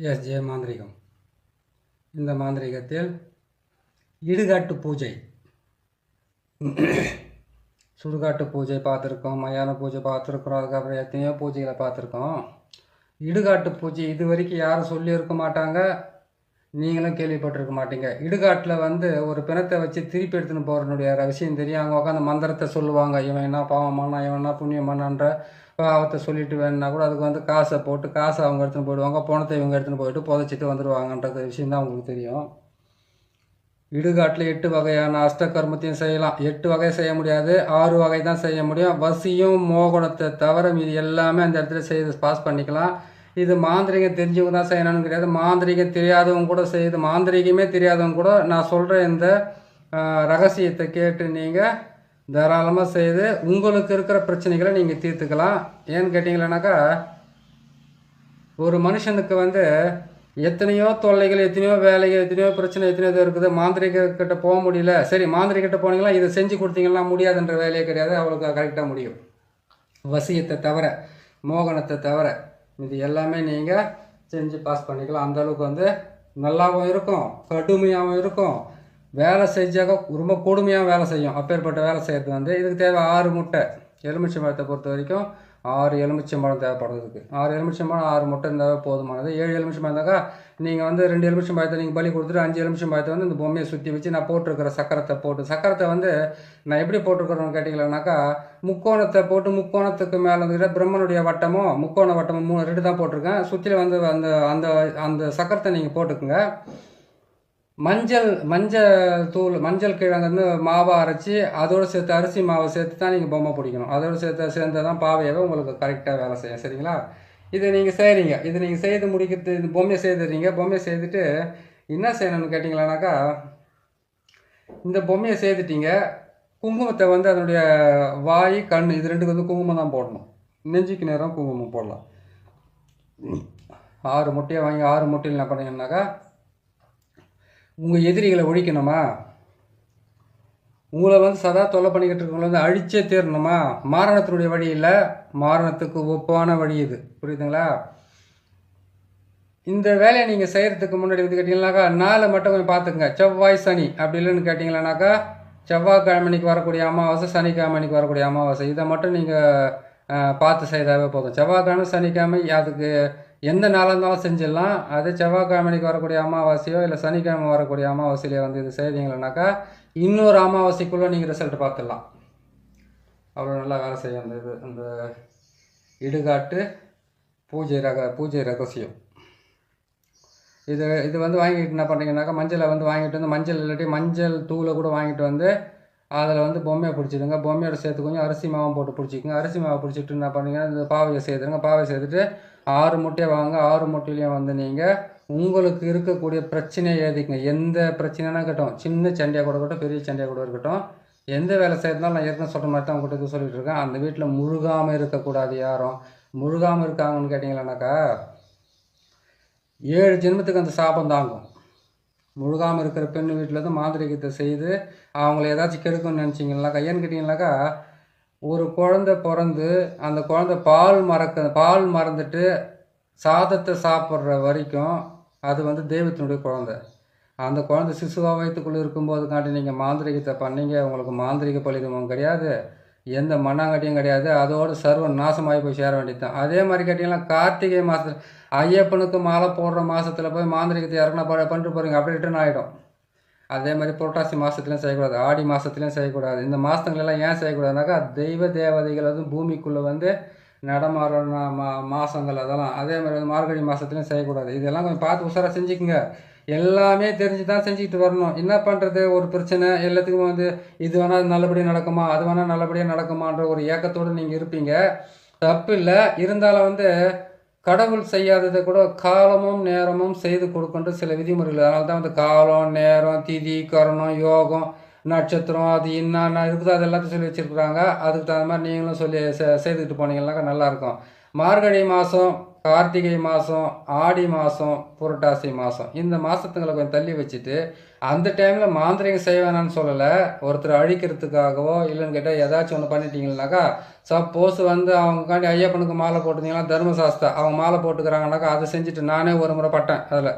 SJ மாந்திரிகம். இந்த மாந்திரிகத்தில் இடுகாட்டு பூஜை, சுடுகாட்டு பூஜை பார்த்துருக்கோம், மயான பூஜை பார்த்துருக்குறோம், அதுக்கப்புறம் எத்தனையோ பூஜைகளை பார்த்துருக்கோம். இடுகாட்டு பூஜை இது வரைக்கும் யாரும் சொல்லியிருக்க மாட்டாங்க, நீங்களும் கேள்விப்பட்டிருக்க மாட்டீங்க. இடுகாட்டில் ஒரு பிணத்தை வச்சு திருப்பி எடுத்துன்னு போகிறனுடைய விஷயம் தெரியும். அங்கே உட்காந்து மந்திரத்தை சொல்லுவாங்க, இவன் என்ன பாவம் பண்ணா, இவன் என்ன புண்ணியம் பண்ணான்ற பாவத்தை சொல்லிட்டு வேணுன்னா கூட அதுக்கு காசை போட்டு காசை அவங்க எடுத்துன்னு போயிடுவாங்க, பணத்தை இவங்க எடுத்துன்னு போயிட்டு புதைச்சிட்டு வந்துடுவாங்கன்றது விஷயம் தான் உங்களுக்கு தெரியும். இடுகாட்டில் 8 வகையான அஷ்டகர்மத்தையும் செய்யலாம். 8 வகை செய்ய முடியாது, 6 வகை தான் செய்ய முடியும். வசியும் மோகனத்தை தவிர மீது எல்லாமே அந்த இடத்துல செய்து பாஸ் பண்ணிக்கலாம். இது மாந்திரிகம் தெரிஞ்சவங்க தான் செய்யணும்னு கிடையாது, மாந்திரிகம் தெரியாதவங்க கூட செய்யுது. மாந்திரிகமே தெரியாதவங்க கூட நான் சொல்கிற இந்த ரகசியத்தை கேட்டு நீங்கள் தாராளமாக செய்து உங்களுக்கு இருக்கிற பிரச்சனைகளை நீங்கள் தீர்த்துக்கலாம். ஏன்னு கேட்டிங்களேனாக்கா, ஒரு மனுஷனுக்கு எத்தனையோ தொல்லைகள், எத்தனையோ வேலைகள், எத்தனையோ பிரச்சனை, எத்தனையோ இது இருக்குது. மாந்திரிகிட்ட போக முடியல, சரி மாந்திரிகிட்ட போனீங்களா இதை செஞ்சு கொடுத்தீங்கன்னா முடியாதுன்ற வேலையே கிடையாது, அவளுக்கு கரெக்டாக முடியும். வசியத்தை தவிர, மோகனத்தை தவிர இது எல்லாமே நீங்கள் செஞ்சு பாஸ் பண்ணிக்கலாம். அந்தளவுக்கு நல்லாவும் இருக்கும், கடுமையாகவும் இருக்கும். வேலை செஞ்சாக்க ரொம்ப கொடுமையாக வேலை செய்யும். அப்பேற்பட்ட வேலை செய்கிறது இதுக்கு தேவை 6 முட்டை. எலுமிச்சை பழத்தை பொறுத்த வரைக்கும் 6 எலுமிச்சை பழம் தேவைப்படுறதுக்கு. 6 எலுமிச்சை பழம் 6 முட்டை இருந்தாவே போதுமானது. 7 எலுமிச்சை பழம் இருந்தாக்கா நீங்கள் 2 எலுமிச்சை பழத்தை நீங்கள் பலி கொடுத்துட்டு 5 எலுமிச்சை பழத்தை இந்த பொம்மையை சுற்றி வச்சு நான் போட்டிருக்கிற சக்கரத்தை போட்டு, சக்கரத்தை நான் எப்படி போட்டிருக்கிறோன்னு கேட்டிங்களேனாக்கா, முக்கோணத்தை போட்டு முக்கோணத்துக்கு மேலே வந்துக்கிட்ட பிரம்மனுடைய வட்டமும் முக்கோண வட்டமும் 2 தான் போட்டிருக்கேன். சுற்றில அந்த அந்த அந்த சக்கரத்தை நீங்கள் போட்டுக்குங்க. மஞ்சள் தூள், மஞ்சள் கிழங்கு மாவை அரைச்சி அதோடு சேர்த்து அரிசி மாவை சேர்த்து தான் நீங்கள் பொம்மை பிடிக்கணும். அதோடு சேர்ந்தால் தான் பாவையாவே உங்களுக்கு கரெக்டாக வேலை செய்யும். சரிங்களா? இதை நீங்கள் செய்கிறீங்க. இதை நீங்கள் செய்து முடிக்கிறது, இந்த பொம்மையை செய்துடுறீங்க. பொம்மையை செய்துட்டு என்ன செய்யணும்னு கேட்டிங்களானாக்கா, இந்த பொம்மையை செய்துட்டீங்க. குங்குமத்தை அதனுடைய வாய், கண் இது 2க்கு குங்குமம் தான் போடணும். நெஞ்சுக்கு நேரம் குங்குமம் போடலாம். 6 முட்டையை வாங்கி 6 முட்டையில் என்ன பண்ணீங்கன்னாக்கா, உங்கள் எதிரிகளை ஒழிக்கணுமா, உங்களை சதா தொல்லை பண்ணிக்கிட்டு இருக்கவங்கள அழிச்சே தீரணுமா, மாரணத்தினுடைய வழி இல்லை, மாரணத்துக்கு ஒப்பான வழி இது. புரியுதுங்களா? இந்த வேலையை நீங்கள் செய்கிறதுக்கு முன்னாடி கேட்டிங்கன்னாக்கா, நாளை மட்டும் கொஞ்சம் பார்த்துக்குங்க. செவ்வாய் சனி அப்படி இல்லைன்னு கேட்டிங்களானாக்கா, செவ்வாய்க்கிழமைக்கு வரக்கூடிய அமாவாசை, சனிக்கிழமைக்கு வரக்கூடிய அமாவாசை, இதை மட்டும் நீங்கள் பார்த்து செய்தாவே போதும். செவ்வாய்க்கிழமை சனிக்கிழமை அதுக்கு எந்த நாளாக இருந்தாலும் செஞ்சிடலாம். அது செவ்வாய்க்கிழமைக்கு வரக்கூடிய அமாவாசையோ இல்லை சனிக்கிழமை வரக்கூடிய அமாவாசையிலே இது செய்தீங்களனாக்கா இன்னொரு அமாவாசைக்குள்ளே நீங்கள் ரிசல்ட் பார்த்துடலாம். அவ்வளோ நல்லா வேலை செய்யும் அந்த இடுகாட்டு பூஜை ரகசியம். இது வாங்கிட்டு என்ன பண்ணுறீங்கன்னாக்கா, மஞ்சளை வாங்கிட்டு மஞ்சள் இல்லாட்டி மஞ்சள் தூளை கூட வாங்கிட்டு அதில் பொம்மையை பிடிச்சிடுங்க. பொம்மையோட சேர்த்து கொஞ்சம் அரிசி மாவும் போட்டு பிடிச்சிக்கோங்க. அரிசி மாவை பிடிச்சிட்டு என்ன பண்ணுறீங்கன்னா, இந்த பாவையை செய்துடுங்க. பாவையை செய்துட்டு 6 முட்டையை வாங்க. 6 முட்டையிலையும் நீங்கள் உங்களுக்கு இருக்கக்கூடிய பிரச்சனையை எழுதிக்கங்க. எந்த பிரச்சனைனா இருக்கட்டும், சின்ன சண்டையாக கூட இருக்கட்டும், பெரிய சண்டையாக கூட இருக்கட்டும், எந்த வேலை செய்யறதுனாலும் நான் ஏற்கனவே சொல்கிற மாதிரி தான் உங்கள்கிட்ட சொல்லிட்டு இருக்கேன். அந்த வீட்டில் முழுகாமல் இருக்கக்கூடாது. யாரும் முழுகாமல் இருக்காங்கன்னு கேட்டிங்களானாக்கா, 7 ஜென்மத்துக்கு அந்த சாபம் தாங்கும். முழுகாமல் இருக்கிற பெண் வீட்டில் மாந்திரிகத்தை செய்து அவங்கள ஏதாச்சும் கெடுக்கணும்னு நினச்சிங்கனாக்கா, ஏன்னு கேட்டிங்கனாக்கா, ஒரு குழந்தை பிறந்து அந்த குழந்தை பால் மறந்துட்டு சாதத்தை சாப்பிட்ற வரைக்கும் அது தெய்வத்தினுடைய குழந்தை. அந்த குழந்தை சிசுவாக வயிற்றுக்குள்ளே இருக்கும்போது காட்டி நீங்கள் மாந்திரிகத்தை பண்ணீங்க, உங்களுக்கு மாந்திரிக பலிதமும் கிடையாது, எந்த மண்ணாங்கட்டியும் கிடையாது. அதோடு சர்வ நாசமாகி போய் சேர வேண்டியது தான். அதே மாதிரி கேட்டிங்கன்னா, கார்த்திகை மாதத்தில் ஐயப்பனுக்கு மாலை போடுற மாதத்தில் போய் மாந்திரிகத்தை யாருக்குன்னா பண்ணிட்டு போகிறீங்க, அப்படியே ரிட்டர்ன் ஆகிடும். அதே மாதிரி புரட்டாசி மாதத்துலையும் செய்யக்கூடாது, ஆடி மாதத்துலையும் செய்யக்கூடாது. இந்த மாதத்துங்களெல்லாம் ஏன் செய்யக்கூடாதுனாக்கா, தெய்வ தேவதைகள் பூமிக்குள்ளே நடமாற மாதங்கள் அதெல்லாம். அதே மாதிரி மார்கழி மாதத்துலையும் செய்யக்கூடாது. இதெல்லாம் கொஞ்சம் பார்த்து உஷாராக செஞ்சுக்குங்க. எல்லாமே தெரிஞ்சு தான் செஞ்சுக்கிட்டு வரணும். என்ன பண்ணுறது, ஒரு பிரச்சனை எல்லாத்துக்கும் இது வேணால் நல்லபடியாக நடக்குமா, அது வேணால் நல்லபடியாக நடக்குமான்ற ஒரு ஏக்கத்தோடு நீங்கள் இருப்பீங்க. தப்பு இல்லை. இருந்தாலும் கடவுள் செய்யாததை கூட காலமும் நேரமும் செய்து கொடுக்கின்ற சில விதிமுறைகள். அதனால தான் காலம், நேரம், திதி, கரணம், யோகம், நட்சத்திரம், அது என்னென்ன இருக்குதோ அது எல்லாத்தையும் சொல்லி வச்சுருக்குறாங்க. அதுக்கு தகுந்த மாதிரி நீங்களும் சொல்லி செய்துக்கிட்டு போனீங்கன்னாக்கா நல்லாயிருக்கும். மார்கழி மாதம், கார்த்திகை மாதம், ஆடி மாதம், புரட்டாசி மாதம், இந்த மாதத்துங்களை கொஞ்சம் தள்ளி வச்சுட்டு அந்த டைமில் மாந்திரிகம் செய்ய வேணாம்னு சொல்லலை. ஒருத்தர் அழிக்கிறதுக்காகவோ இல்லைன்னு கேட்டால் ஏதாச்சும் ஒன்று பண்ணிட்டீங்கன்னாக்கா, சப்போஸ் வந்து அவங்கக்காண்டி ஐயப்பனுக்கு மாலை போட்டிருந்தீங்கன்னா தர்மசாஸ்தா அவங்க மாலை போட்டுக்கிறாங்கனாக்கா அதை செஞ்சுட்டு நானே ஒரு முறை பட்டேன் அதில்.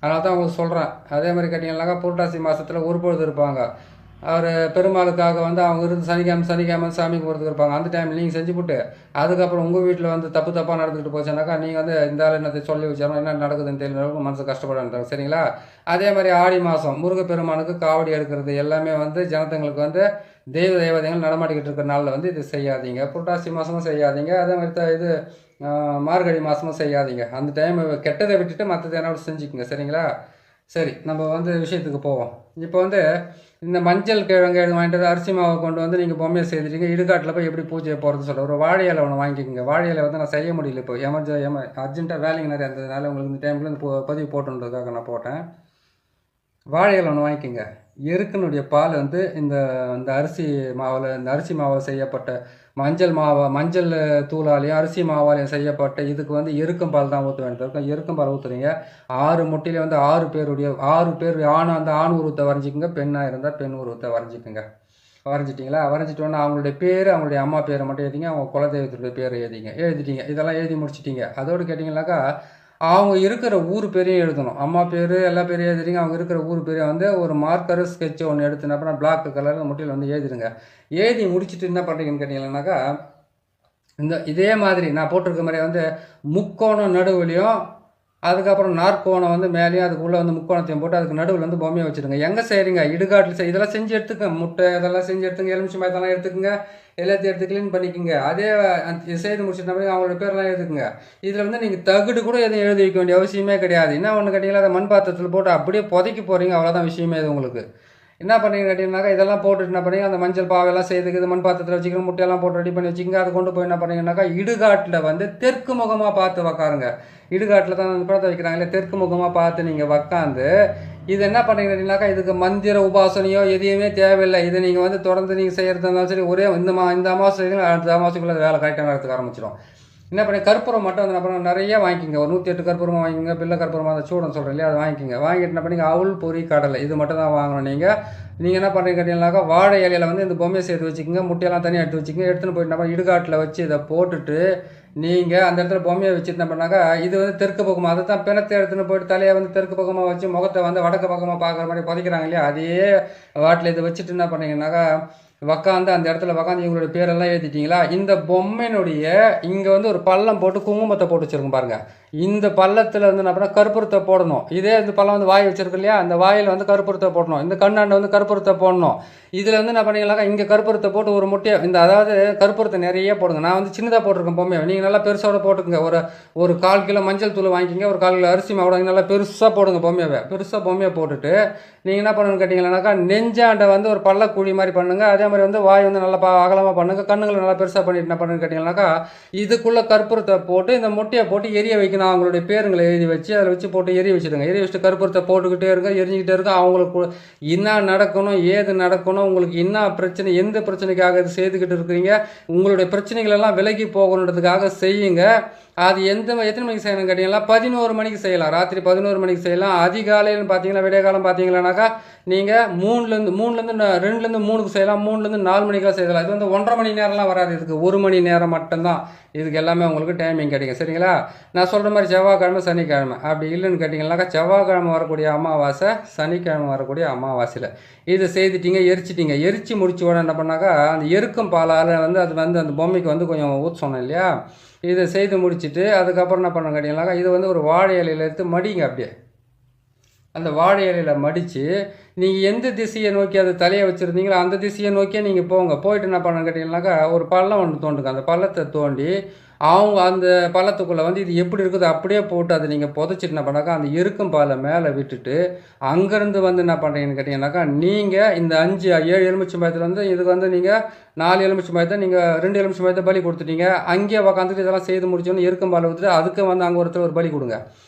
அதனால தான் உங்களுக்கு சொல்கிறேன். அதே மாதிரி கேட்டிங்கன்னாக்கா புரட்டாசி மாதத்தில் ஒரு பொழுது இருப்பாங்க. அவர் பெருமாளுக்காக வந்து அவங்க இருந்து சனிக்கிழமை சாமி கும்பிட்றதுக்கு இருப்பாங்க. அந்த டைமில் நீங்கள் செஞ்சுவிட்டு அதுக்கப்புறம் உங்கள் வீட்டில் வந்து தப்பாக நடந்துக்கிட்டு போச்சுனாக்கா நீங்கள் வந்து இந்த ஆள் என்னத்தை சொல்லி வச்சாலும் என்ன நடக்குதுன்னு தெரியல மனசு கஷ்டப்படாது. சரிங்களா? அதே மாதிரி ஆடி மாதம் முருகப்பெருமானுக்கு காவடி எடுக்கிறது எல்லாமே வந்து ஜனத்தங்களுக்கு வந்து தேவதைகள் நடமாட்டிக்கிட்டு இருக்கிற நாளில் வந்து இது செய்யாதீங்க. புரட்டாசி மாதமும் செய்யாதீங்க. அதே மாதிரி இது மார்கழி மாதமும் செய்யாதீங்க. அந்த டைம் கெட்டதை விட்டுட்டு மற்றது என்ன செஞ்சுக்குங்க. சரிங்களா? சரி, நம்ம வந்து விஷயத்துக்கு போவோம். இப்போ வந்து இந்த மஞ்சள் கிழங்கு வாங்கிட்டு அரிசி மாவை கொண்டு வந்து நீங்கள் பொம்மையை செய்துட்டீங்க. இடுகாட்டில் போய் எப்படி பூஜையை போகிறது சொல்ல ஒரு வாழை இலை ஒன்று வாங்கிக்கோங்க. வாழை இலை வந்து நான் செய்ய முடியல. இப்போ அர்ஜென்ட்டாக வேலைங்க நிறைய இருந்ததுனால உங்களுக்கு இந்த டைமில் இந்த பதிவு போட்டுன்றதுக்காக நான் போட்டேன். வாழை இலை ஒன்று வாங்கிக்கோங்க. எருக்கினுடைய பால் வந்து இந்த இந்த அரிசி மாவில் செய்யப்பட்ட மஞ்சள் தூளாலையும் அரிசி மாவாலையும் செய்யப்பட்ட இதுக்கு வந்து எருக்கம் பால் தான் ஊற்ற வேண்டியது இருக்கும். எருக்கம் பால் ஊற்றுறீங்க. 6 முட்டையில் வந்து 6 பேர் ஆண் உருவத்தை வரைஞ்சிக்கோங்க. பெண்ணாக இருந்தால் பெண் உருவத்தை வரைஞ்சிக்கோங்க. வரைஞ்சிட்டிங்களா? வரைஞ்சிட்டோன்னா அவங்களுடைய பேர் அவங்களுடைய அம்மா பேரை மட்டும் எழுதிங்க. அவங்க குலதெய்வத்துடைய பேரை எழுதிட்டீங்க. இதெல்லாம் எழுதி முடிச்சிட்டிங்க. அதோடு கேட்டிங்கனாக்கா அவங்க இருக்கிற ஊர் பேரையும் எழுதணும். அம்மா பேர் எல்லா பேரையும் எழுதிடுங்க. அவங்க இருக்கிற ஊர் பேரை வந்து ஒரு மார்க்கரு ஸ்கெட்ச் ஒன்று எடுத்துன அப்புறம் பிளாக் கலரில் முட்டையில் வந்து எழுதிடுங்க. எழுதி முடிச்சுட்டு என்ன பண்ணுறீங்கன்னு கேட்டிங்கன்னாக்கா இதே மாதிரி நான் போட்டிருக்க மாதிரி வந்து முக்கோணம் நடுவுலையும் அதுக்கப்புறம் நாற்கோணம் வந்து மேலேயும் அதுக்குள்ளே வந்து முக்கோணத்தையும் போட்டு அதுக்கு நடுவில் வந்து பொம்மையை வச்சுருங்க. எங்கே செய்கிறீங்க? இடுகாட்டில் இதெல்லாம் செஞ்சு எடுத்துக்கங்க. முட்டை இதெல்லாம் செஞ்சு எடுத்துங்க. எலுமிச்சை இதெல்லாம் எடுத்துக்கோங்க. எல்லாத்தையும் எடுத்து க்ளீன் பண்ணிக்கோங்க. அதே செய்து முடிச்சுட்டு அவங்களோட பேர்லாம் எழுதுக்குங்க. இதில் வந்து நீங்கள் தகுடு கூட எதுவும் எழுதி வைக்க வேண்டிய அவசியமே கிடையாது. என்ன ஒன்று கேட்டிங்களா, அதை மண் பாத்திரத்தில் போட்டு அப்படியே புதைக்க போகிறீங்க. அவ்வளோதான் விஷயமே. இது உங்களுக்கு என்ன பண்ணுறீங்க கேட்டிங்கனாக்கா இதெல்லாம் போட்டுட்டு என்ன பண்ணுறீங்க, அந்த மஞ்சள் பாவெல்லாம் செய்துக்கு மண் பாத்திரத்தில் வச்சுக்கணும். முட்டையெல்லாம் போட்டு ரெடி பண்ணி வச்சுக்கோங்க. அதை கொண்டு போய் என்ன பண்ணுறீங்கன்னாக்கா இடுகாட்டில் வந்து தெற்கு முகமாக பார்த்து உக்காருங்க. இடுகாட்டில் தான் அந்த படத்தை வைக்கிறாங்களே, தெற்கு முகமாக பார்த்து நீங்கள் உக்காந்து இது என்ன பண்ணுறீங்க கேட்டிங்கனாக்கா இதுக்கு மந்திர உபாசனையோ எதையுமே தேவையில்லை. இதை நீங்கள் வந்து தொடர்ந்து நீங்கள் செய்கிறதா இருந்தாலும் சரி ஒரே இந்த அமாவாசை அடுத்த அமாவாசைக்குள்ளே வேலை கரெக்டாக நடத்துக்க ஆரம்பிச்சிடும். என்ன பண்ணி கற்பூரம் மட்டும் வந்து என்ன பண்ண நிறைய வாங்கிக்கோங்க. ஒரு 108 கற்பூரமாக வாங்கிக்கோங்க. பிள்ளை கற்பூரமாக அந்த சூடன் சொல்கிறேன் இல்லையா, அதை வாங்கிக்கோங்க. வாங்கிட்டு என்ன பண்ணிங்க அவல் பொறி கடலை இது மட்டும் தான் வாங்கணும். நீங்கள் என்ன பண்ணுறீங்க கேட்டீங்கன்னாக்கா வாழை இலையில் வந்து இந்த பொம்மையை சேர்த்து வச்சுக்கோங்க. முட்டையெல்லாம் தனியாக எடுத்து வச்சுக்கோங்க. எடுத்துன்னு போயிட்டு நம்ம இடுகாட்டில் வச்சு இதை போட்டுட்டு நீங்கள் அந்த இடத்துல பொம்மையை வச்சு என்ன பண்ணாக்கா இது வந்து தெற்கு பக்கமாக அதை தான் பிணத்தை எடுத்துன்னு போயிட்டு தலையை வந்து தெற்கு பக்கமாக வச்சு முகத்தை வந்து வடக்கு பக்கமாக பார்க்குற மாதிரி புதைக்கிறாங்க இல்லையா, அதே வாட்டில் இதை வச்சுட்டு என்ன பண்ணீங்கன்னாக்கா உக்காந்து அந்த இடத்துல உக்காந்து இவங்களுடைய பேரெல்லாம் எழுதிட்டீங்களா. இந்த பொம்மையினுடைய இங்கே வந்து ஒரு பள்ளம் போட்டு குங்குமத்தை போட்டு வச்சுருக்கோம் பாருங்கள். இந்த பள்ளத்தில் வந்து என்ன பண்ணால் கற்பூரத்தை போடணும். இதே இந்த பள்ளம் வந்து வாய் வச்சிருக்கு இல்லையா, அந்த வாயில் வந்து கற்பூரத்தை போடணும். இந்த கண்ணாண்டை வந்து கற்பூரத்தை போடணும். இதில் வந்து என்ன பண்ணிங்களாக்கா இங்கே கற்பூரத்தை போட்டு ஒரு முட்டையை அதாவது கற்பூரத்தை நிறைய போடுங்க. நான் வந்து சின்னதாக போட்டிருக்கேன் பொம்மையை. நீங்கள் நல்லா பெருசோட போட்டுக்குங்க. ஒரு 1/4 கிலோ மஞ்சள் தூள் வாங்கிக்கிங்க. ஒரு 1/4 கிலோ அரிசி மாவு வாங்கி நல்லா பெருசாக போடுங்க பொம்மையை. பெருசாக பொம்மையை போட்டுட்டு நீங்கள் என்ன பண்ணணும்னு கேட்டிங்கன்னாக்கா நெஞ்சாண்டை வந்து ஒரு பள்ளக்குழி மாதிரி பண்ணுங்கள். அதே மாதிரி வந்து வாய் வந்து நல்லா அகலமாக பண்ணுங்கள். கண்ணுங்களை நல்லா பெருசாக பண்ணிட்டு என்ன பண்ணுன்னு கேட்டிங்கன்னாக்கா இதுக்குள்ளே கற்பூரத்தை போட்டு இந்த முட்டையை போட்டு எரிய வைக்கணும். அவங்களுடைய பேருங்களை எழுதி வச்சு அதில் வச்சு போட்டு எரிய வச்சுடுங்க. எரிய வச்சுட்டு கற்பூரத்தை போட்டுக்கிட்டே இருங்க, எரிஞ்சிக்கிட்டே இருங்க. அவங்களுக்கு என்ன நடக்கணும் ஏது நடக்கணும், உங்களுக்கு என்ன பிரச்சனை, எந்த பிரச்சனைக்காக இது செய்துக்கிட்டு இருக்கிறீங்க, உங்களுடைய பிரச்சனைகள் எல்லாம் விலகி போகணுன்றதுக்காக செய்யுங்க. அது எத்தனை மணிக்கு செய்யணும் கேட்டிங்கன்னா 11 மணிக்கு செய்யலாம். ராத்திரி 11 மணிக்கு செய்யலாம். அதிகாலையில் பார்த்தீங்கன்னா விடிய காலம் பார்த்தீங்கன்னாக்கா நீங்கள் 2லேருந்து 3க்கு செய்யலாம். 3லேருந்து 4 மணிக்கெலாம் செய்யலாம். இது வந்து 1.5 மணி நேரம்லாம் வராது. இதுக்கு 1 மணி நேரம் மட்டும்தான் இதுக்கு எல்லாமே உங்களுக்கு டைமிங் கிடைக்கும். சரிங்களா? நான் சொல்கிற மாதிரி செவ்வாய்க்கிழமை சனிக்கிழமை அப்படி இல்லைன்னு கேட்டிங்கன்னாக்கா செவ்வாய்க்கிழமை வரக்கூடிய அமாவாசை சனிக்கிழமை வரக்கூடிய அமாவாசையில் இதை செய்துட்டீங்க, எரிச்சிட்டிங்க. எரிச்சு முடிச்ச உடனே என்ன பண்ணாக்கா அந்த எருக்கும் பாலால் வந்து அது வந்து அந்த பொம்மைக்கு வந்து கொஞ்சம் ஊற்ற சொன்னேன் இல்லையா, இதை செய்து முடிச்சுட்டு அதுக்கப்புறம் என்ன பண்ண கேட்டிங்கனாக்கா இது வந்து ஒரு வாழை இலையில் எடுத்து மடிங்க. அப்படியே அந்த வாழை இலையில் மடித்து நீங்கள் எந்த திசையை நோக்கி அது தலையை வச்சுருந்தீங்களோ அந்த திசையை நோக்கியே நீங்கள் போயிட்டு என்ன பண்ண கேட்டிங்கனாக்கா ஒரு பள்ளம் ஒன்று தோண்டுங்க. அந்த பள்ளத்தை தோண்டி அவங்க அந்த பள்ளத்துக்குள்ளே வந்து இது எப்படி இருக்குதோ அப்படியே போட்டு அதை நீங்கள் புதைச்சிட்டு என்ன பண்ணாக்கா அந்த எருக்கும் பாலை மேலே விட்டுட்டு அங்கேருந்து வந்து என்ன பண்ணுறீங்கன்னு கேட்டிங்கனாக்கா நீங்கள் இந்த 7 எலுமிச்சம்பழத்தில் வந்து இதுக்கு வந்து நீங்கள் 4 எலுமிச்சம்பழத்தை நீங்கள் 2 எலுமிச்சம்பழத்தை பலி கொடுத்துட்டீங்க. அங்கேயே உக்காந்துட்டு இதெல்லாம் செய்து முடிச்சோன்னு எருக்கும் பாலை ஊற்றிட்டு அதுக்கு வந்து அங்கே ஒரு பலி கொடுங்க.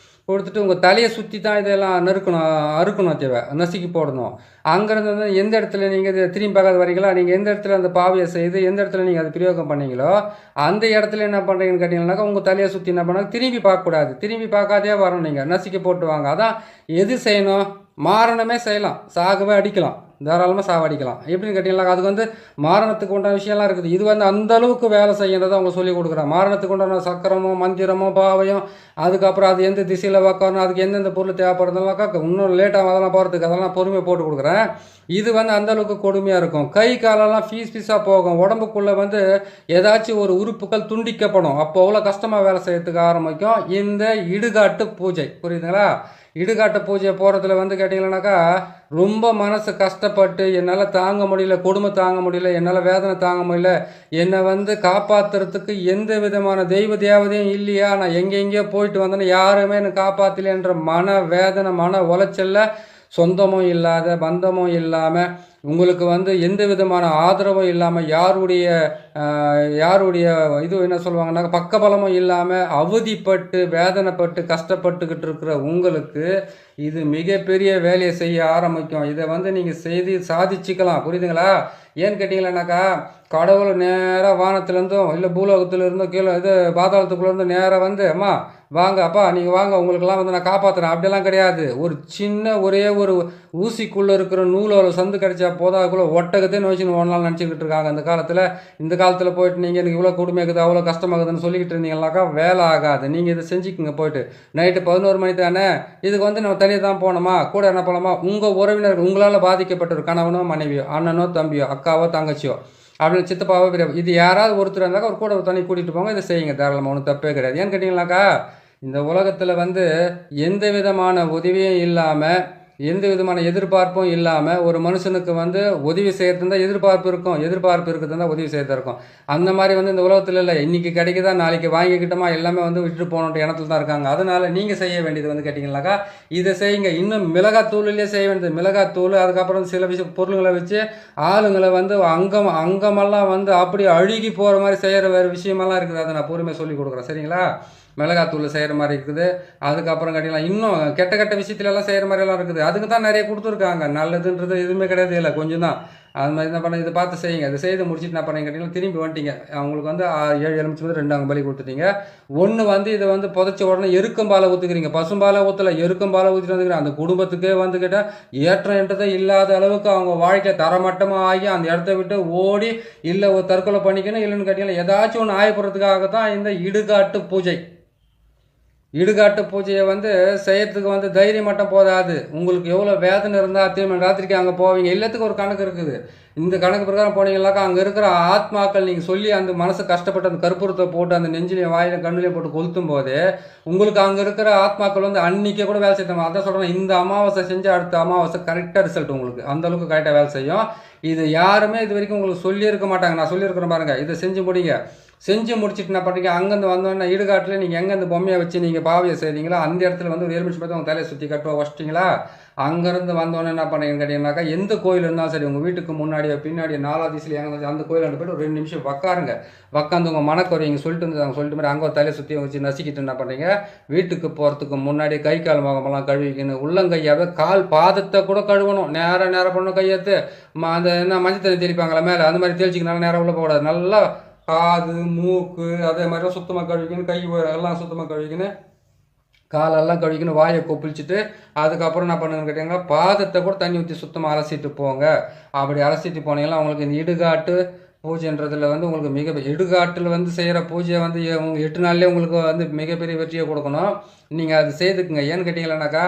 கொடுத்துட்டு உங்கள் தலையை சுற்றி தான் இதெல்லாம் அறுக்கணும் தேவை நசுக்கி போடணும். அங்கேருந்து வந்து எந்த இடத்துல நீங்கள் இது திரும்பி பார்க்காத வரீங்களா, நீங்கள் எந்த இடத்துல அந்த பாவையை செய்து எந்த இடத்துல நீங்கள் அது பிரயோகம் பண்ணீங்களோ அந்த இடத்துல என்ன பண்ணுறீங்கன்னு கேட்டிங்கன்னாக்கா உங்கள் தலையை சுற்றி என்ன பண்ணால் திரும்பி பார்க்கக்கூடாது. திரும்பி பார்க்காதே வரணும். நீங்கள் நசுக்கி போட்டு வாங்க. அதான் எது செய்யணும் மாரணமே செய்யலாம், சாகவே அடிக்கலாம், தாராளமாக சாவடிக்கலாம். எப்படின்னு கேட்டிங்களா, அதுக்கு வந்து மாரணத்துக்கு உண்டான விஷயம்லாம் இருக்குது. இது வந்து அந்தளவுக்கு வேலை செய்யறதை அவங்க சொல்லிக் கொடுக்குறாங்க. மாரணத்துக்கு உண்டான சக்கரமோ மந்திரமோ பாவையும், அதுக்கப்புறம் அது எந்த திசையில் வைக்கணும், அதுக்கு எந்தெந்த பொருள் தேவைப்படுறதுனாக்கா இன்னும் லேட்டாக அதெல்லாம் போகிறதுக்கு அதெல்லாம் பொறுமையை போட்டு கொடுக்குறேன். இது வந்து அந்தளவுக்கு கொடுமையாக இருக்கும். கை காலெல்லாம் பீஸாக போகும். உடம்புக்குள்ளே வந்து ஏதாச்சும் ஒரு உறுப்புகள் துண்டிக்கப்படும். அப்போ அவ்வளோ கஷ்டமாக வேலை செய்யறதுக்கு ஆரம்பிக்கும் இந்த இடுகாட்டு பூஜை. புரியுதுங்களா? இடுகாட்டு பூஜை போகிறதுல வந்து கேட்டிங்கன்னாக்கா ரொம்ப மனசு கஷ்டப்பட்டு என்னால் தாங்க முடியல, கொடுமை தாங்க முடியல, என்னால் வேதனை தாங்க முடியல, என்னை வந்து காப்பாற்றுறதுக்கு எந்த விதமான தெய்வ தேவதையும் இல்லையா, நான் எங்கெங்கேயோ போயிட்டு வந்தேன்னு யாருமே என்னை காப்பாற்றலைன்ற மன வேதனை மன உளைச்சல்ல சொந்தமும் இல்லாத பந்தமும் இல்லாமல் உங்களுக்கு வந்து எந்த விதமான ஆதரவும் இல்லாமல் யாருடைய இது என்ன சொல்லுவாங்கன்னாக்க பக்கபலமும் இல்லாமல் அவதிப்பட்டு வேதனைப்பட்டு கஷ்டப்பட்டுக்கிட்டு இருக்கிற உங்களுக்கு இது மிகப்பெரிய வேலையை செய்ய ஆரம்பிக்கும். இதை வந்து நீங்கள் செய்து சாதிச்சுக்கலாம். புரியுதுங்களா? ஏன்னு கேட்டிங்களானாக்கா கடவுள் நேராக வானத்துலேருந்தும் இல்லை பூலோகத்துலேருந்தும் கீழே இது பாதாளத்துக்குள்ளேருந்து நேராக வந்து அம்மா வாங்க அப்பா நீங்கள் வாங்க உங்களுக்கெல்லாம் வந்து நான் காப்பாற்றுறேன் அப்படியெல்லாம் கிடையாது. ஒரு சின்ன ஒரே ஒரு ஊசிக்குள்ளே இருக்கிற நூலோட சந்து கிடைச்சா போதாக்குள்ளே ஒட்டகத்தே நோய்ச்சின்னு ஒன்றால் நினச்சிக்கிட்டு இருக்காங்க இந்த காலத்தில். இந்த காலத்தில் போயிட்டு நீங்கள் எனக்கு இவ்வளோ கொடுமையாக்குது அவ்வளோ கஷ்டமாகுதுன்னு சொல்லிக்கிட்டு இருந்தீங்கன்னாக்கா வேலை ஆகாது. நீங்கள் இதை செஞ்சுக்குங்க. போயிட்டு நைட்டு 11 மணி தானே, இதுக்கு வந்து நம்ம தனியாக தான் போகணுமா, கூட என்ன போகலாமா, உங்கள் உறவினர்கள் உங்களால் பாதிக்கப்பட்ட ஒரு கணவனோ மனைவியோ அண்ணனோ தம்பியோ அக்காவோ தங்கச்சியோ அப்படின்னு சித்தப்பாவோ பெரிய இது யாராவது ஒருத்தர் இருந்தாக்கா ஒரு கூட ஒரு தனி கூட்டிகிட்டு போங்க. இதை செய்யுங்க தாராளமாக, ஒன்றும் தப்பே கிடையாது. ஏன்னு கேட்டிங்கனாக்கா இந்த உலகத்தில் வந்து எந்த விதமான உதவியும் இல்லாமல் எந்த விதமான எதிர்பார்ப்பும் இல்லாமல் ஒரு மனுஷனுக்கு வந்து உதவி செய்கிறது தான் எதிர்பார்ப்பு இருக்கும், எதிர்பார்ப்பு இருக்கிறது தான் உதவி செய்யறதா இருக்கும். அந்த மாதிரி வந்து இந்த உலகத்தில் இல்லை. இன்றைக்கி கிடைக்குதா நாளைக்கு வாங்கிக்கிட்டோமா எல்லாமே வந்து விட்டுட்டு போகணுன்ற இடத்துல தான் இருக்காங்க. அதனால் நீங்கள் செய்ய வேண்டியது வந்து கேட்டிங்கனாக்கா இதை செய்யுங்க. இன்னும் மிளகாத்தூள்லேயே செய்ய வேண்டியது மிளகாத்தூள், அதுக்கப்புறம் சில பொருளுங்களை வச்சு ஆளுங்களை வந்து அங்கமெல்லாம் வந்து அப்படி அழுகி போகிற மாதிரி செய்கிற வேறு விஷயமெல்லாம் இருக்குது. அதை நான் பொறுமையாக சொல்லி கொடுக்குறேன். சரிங்களா? மிளகாத்தூள் செய்கிற மாதிரி இருக்குது. அதுக்கப்புறம் கேட்டிங்கன்னா இன்னும் கெட்ட விஷயத்துலலாம் செய்கிற மாதிரிலாம் இருக்குது. அதுக்கு தான் நிறைய கொடுத்துருக்காங்க. நல்லதுன்றது எதுவுமே கிடையாது, இல்லை கொஞ்சம் தான். அது மாதிரி என்ன பண்ண இதை பார்த்து செய்யுங்க. இதை செய்து முடிச்சுட்டு என்ன பண்ணீங்க கேட்டிங்கன்னா திரும்பி வந்துட்டீங்க. அவங்களுக்கு வந்து 7 எலுமிச்சை வந்து 2 பலி கொடுத்துட்டீங்க. ஒன்று வந்து இதை வந்து புதைச்ச உடனே எருக்கம்பாலை ஊற்றுக்கிறீங்க. பசும்பாலை ஊற்றலை, எருக்கம்பாலை ஊற்றிட்டு வந்துக்கிறேன். அந்த குடும்பத்துக்கே வந்து கேட்டால் ஏற்றன்றதே இல்லாத அளவுக்கு அவங்க வாழ்க்கை தரமட்டமாக ஆகி அந்த இடத்த விட்டு ஓடி இல்லை ஒரு தற்கொலை பண்ணிக்கணும். இல்லைன்னு கேட்டிங்கன்னா ஏதாச்சும் ஒன்று ஆயப்படுறதுக்காக தான் இந்த இடுகாட்டு பூஜை. இடுகாட்டு பூஜையை வந்து செய்யறதுக்கு வந்து தைரியம் மட்டும் போதாது. உங்களுக்கு எவ்வளோ வேதனை இருந்தால் திரும்ப ராத்திரிக்கு அங்கே போவீங்க. எல்லாத்துக்கும் ஒரு கணக்கு இருக்குது. இந்த கணக்கு பிரகாரம் போனீங்கன்னாக்கா அங்கே இருக்கிற ஆத்மாக்கள் நீங்கள் சொல்லி அந்த மனசு கஷ்டப்பட்டு அந்த கற்பூரத்தை போட்டு அந்த நெஞ்சிலையும் வாயிலையும் கண்ணுலையும் போட்டு கொளுத்தும் போது உங்களுக்கு அங்கே இருக்கிற ஆத்மாக்கள் வந்து அன்றைக்கே கூட வேலை செய்யணும். அதான் சொல்கிறேன், இந்த அமாவாசை செஞ்சு அடுத்த அமாவாசை கரெக்டாக ரிசல்ட் உங்களுக்கு அந்தளவுக்கு கரெக்டாக வேலை செய்யும். இது யாருமே இது வரைக்கும் உங்களுக்கு சொல்லியிருக்க மாட்டாங்க. நான் சொல்லியிருக்கிறேன் பாருங்கள். இதை செஞ்சு முடிங்க. செஞ்சு முடிச்சுட்டு என்ன பண்ணுறீங்க, அங்கேருந்து வந்தோன்னா இடுகாட்டில் நீங்கள் எங்கே அந்த பொம்மையை வச்சு நீங்கள் பாவியை செய்கிறீங்களா அந்த இடத்துல வந்து ஒரு எலுமிச்சை பார்த்து உங்கள் தலையை சுற்றி கட்டுவா வச்சிட்டிங்களா. அங்கேருந்து வந்தோன்னே என்ன பண்ணுறீங்கன்னு கேட்டிங்கனாக்கா எந்த கோயில் இருந்தாலும் சரி உங்கள் வீட்டுக்கு முன்னாடியோ பின்னாடியோ 4வது திசையில் எங்கே அந்த கோயிலாண்டு போய்ட்டு ஒரு 2 நிமிஷம் உட்காருங்க. உட்காந்து உங்கள் மனக்குறைங்க சொல்லிட்டு வந்து அவங்க சொல்லிட்டு மாதிரி அங்கே ஒரு தலையை சுற்றி வச்சு நசிக்கிட்டு என்ன பண்ணுறீங்க, வீட்டுக்கு போகிறதுக்கு முன்னாடி கை கால் முகமெல்லாம் கழுவிக்கணும். உள்ளங்கையாவது கால் பாதத்தை கூட கழுவணும். நேராக பண்ணணும். கையெடுத்து அந்த என்ன மஞ்சள் தண்ணி தெளிப்பாங்களா மேலே அந்த மாதிரி தெளிச்சிக்கனால நேராக உள்ள போகக்கூடாது. நல்லா காது மூக்கு அதே மாதிரிலாம் சுத்தமாக கழுவிக்கணும். கை எல்லாம் சுத்தமாக கழுவிக்கணும். காலெல்லாம் கழுவிக்கணும். வாயை கொப்பிளிச்சுட்டு அதுக்கப்புறம் என்ன பண்ணுங்கன்னு கேட்டிங்கன்னா பாதத்தை கூட தண்ணி ஊற்றி சுத்தமாக அலசிட்டு போங்க. அப்படி அலசிட்டு போனீங்கன்னா உங்களுக்கு இந்த இடுகாட்டு பூஜைன்றதில் வந்து உங்களுக்கு இடுகாட்டில் வந்து செய்கிற பூஜையை வந்து 8 நாள்லேயே உங்களுக்கு வந்து மிகப்பெரிய வெற்றியை கொடுக்கணும். நீங்கள் அது செய்துக்குங்க. ஏன்னு கேட்டிங்களானாக்கா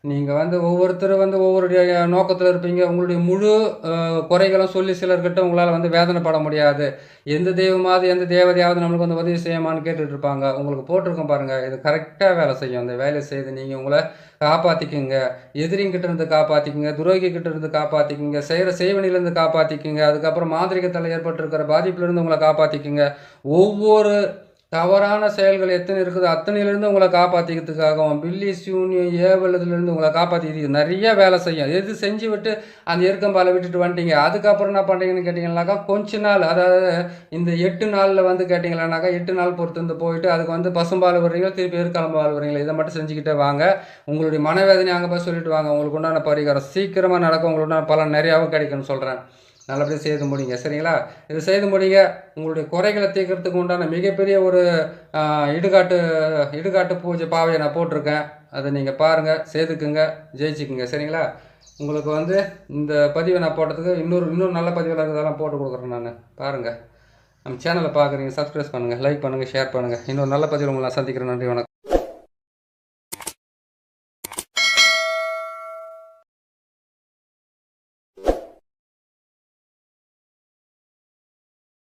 நீங்கள் வந்து ஒவ்வொருத்தரும் வந்து ஒவ்வொருடைய நோக்கத்தில் இருப்பீங்க. உங்களுடைய முழு குறைகளும் சொல்லி சிலர்கிட்ட உங்களால் வந்து வேதனைப்பட முடியாது. எந்த தெய்வமாவது எந்த தேவதையாவது நம்மளுக்கு வந்து உதவி செய்யுமான்னு கேட்டுட்டு இருப்பாங்க. உங்களுக்கு போட்டிருக்கோம் பாருங்கள், இது கரெக்டாக வேலை செய்யும். அந்த வேலையை செய்து நீங்கள் உங்களை காப்பாற்றிக்குங்க. எதிரிங்கிட்ட இருந்து காப்பாற்றிக்குங்க, துரோகிக்கிட்ட இருந்து காப்பாற்றிக்குங்க, செய்கிற செய்வனிலேருந்து காப்பாற்றிக்குங்க. அதுக்கப்புறம் மாந்திரிகத்தில் ஏற்பட்டிருக்கிற பாதிப்புலேருந்து உங்களை காப்பாற்றிக்குங்க. ஒவ்வொரு தவறான செயல்கள் எத்தனை இருக்குது அத்தனையிலேருந்து உங்களை காப்பாற்றிக்கிறதுக்காகவும் பில்லி சூனியம் ஏவலதுலேருந்து உங்களை காப்பாற்றிக்கிறது நிறைய வேலை செய்யும். எது செஞ்சு விட்டு அந்த எருக்கம்பாலை விட்டுட்டு வந்துட்டீங்க. அதுக்கப்புறம் என்ன பண்ணுறீங்கன்னு கேட்டிங்கன்னாக்கா கொஞ்ச நாள், அதாவது இந்த 8 நாளில் வந்து கேட்டிங்களானாக்கா 8 நாள் பொறுத்து வந்து போயிட்டு அதுக்கு வந்து பசும்பால் வர்றீங்களா திருப்பி எருக்கம்பால் வர்றீங்களா இதை மட்டும் செஞ்சுக்கிட்டே வாங்க. உங்களுடைய மனவேதனை அங்கே போய் சொல்லிட்டு வாங்க. உங்களுக்கு உண்டான பரிகாரம் சீக்கிரமாக நடக்கும். உங்களுக்கு உண்டான பலன் நிறையாவும் கிடைக்கும்னு சொல்கிறேன். நல்லபடியாக செய்து முடிங்க. சரிங்களா? இது செய்து முடிங்க. உங்களுடைய குறைகளை தீர்க்கறதுக்கு உண்டான மிகப்பெரிய ஒரு இடுகாட்டு பூஜை பாவையை நான் போட்டிருக்கேன். அதை நீங்கள் பாருங்கள், செய்துக்குங்க, ஜெயிச்சுக்குங்க. சரிங்களா? உங்களுக்கு வந்து இந்த பதிவை நான் போட்டதுக்கு இன்னொரு நல்ல பதிவில் இருக்கிறதெல்லாம் போட்டு கொடுக்குறேன் நான். பாருங்கள். நம்ம சேனலை பார்க்குறீங்க, சப்ஸ்கிரைப் பண்ணுங்கள், லைக் பண்ணுங்கள், ஷேர் பண்ணுங்கள். இன்னொரு நல்ல பதிவில் உங்களை நான் சந்திக்கிறேன். நன்றி, வணக்கம்.